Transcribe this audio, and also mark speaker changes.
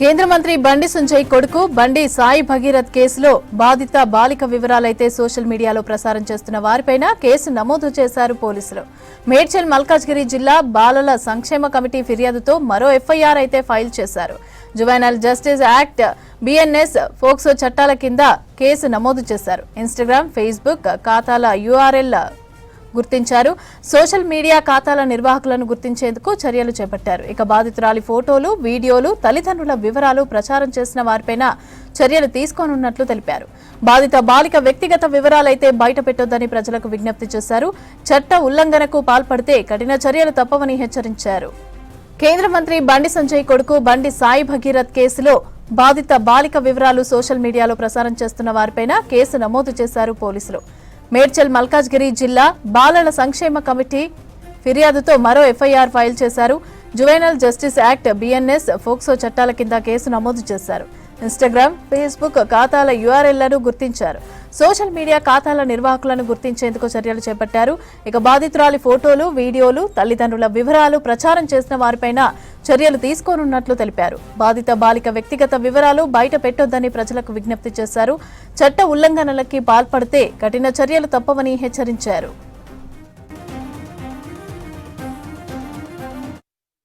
Speaker 1: కేంద్ర మంత్రి బండి సంజయ్ కొడుకు బండి సాయి భగీరథ్ కేసులో బాధిత బాలిక వివరాలైతే సోషల్ మీడియాలో ప్రసారం చేస్తున్న వారిపైన కేసు నమోదు చేశారు పోలీసులు. మేడ్చల్ మల్కాజ్గిరి జిల్లా బాలల సంక్షేమ కమిటీ ఫిర్యాదుతో మరో ఎఫ్ఐఆర్ అయితే ఫైల్ చేశారు. Juvenile justice act, BNS, POCSO చట్టాల కింద కేసు నమోదు చేశారు. ఇన్స్టాగ్రామ్, ఫేస్బుక్ ఖాతాల యూఆర్ఎల్ గుర్తించారు. సోషల్ మీడియా ఖాతాల నిర్వాహకులను గుర్తించేందుకు చర్యలు చేపట్టారు. ఇక బాధితురాలి ఫోటోలు, వీడియోలు, తల్లిదండ్రుల వివరాలు ప్రచారం చేసిన వారిపైన చర్యలు తీసుకోనున్నట్లు తెలిపారు. బాధిత బాలిక వ్యక్తిగత వివరాలైతే బయట పెట్టొద్దని ప్రజలకు విజ్ఞప్తి చేశారు. చట్ట ఉల్లంఘనకు పాల్పడితే కఠిన చర్యలు తప్పవని హెచ్చరించారు. కేంద్ర మంత్రి బండి సంజయ్ కొడుకు బండి సాయి భగీరథ్ కేసులో బాధిత బాలిక వివరాలు సోషల్ మీడియాలో ప్రసారం చేస్తున్న వారిపైన కేసు నమోదు చేశారు పోలీసులు. మేడ్చల్ మల్కాజ్గిరి జిల్లా బాలల సంక్షేమ కమిటీ ఫిర్యాదుతో మరో ఎఫ్ఐఆర్ ఫైల్ చేశారు. Juvenile justice act, BNS, POCSO చట్టాల కింద కేసు నమోదు చేశారు. ఇన్స్టాగ్రామ్, ఫేస్బుక్ ఖాతాల యూఆర్ఎల్లను గుర్తించారు. సోషల్ మీడియా ఖాతాల నిర్వాహకులను గుర్తించేందుకు చర్యలు చేపట్టారు. ఇక బాధితురాలి ఫోటోలు, వీడియోలు, తల్లిదండ్రుల వివరాలు ప్రచారం చేసిన వారిపైన చర్యలు తీసుకోనున్నట్లు తెలిపారు. బాధిత బాలిక వ్యక్తిగత వివరాలు బయట పెట్టొద్దని ప్రజలకు విజ్ఞప్తి చేశారు. చట్ట ఉల్లంఘనలకి పాల్పడితే కఠిన చర్యలు తప్పవని హెచ్చరించారు.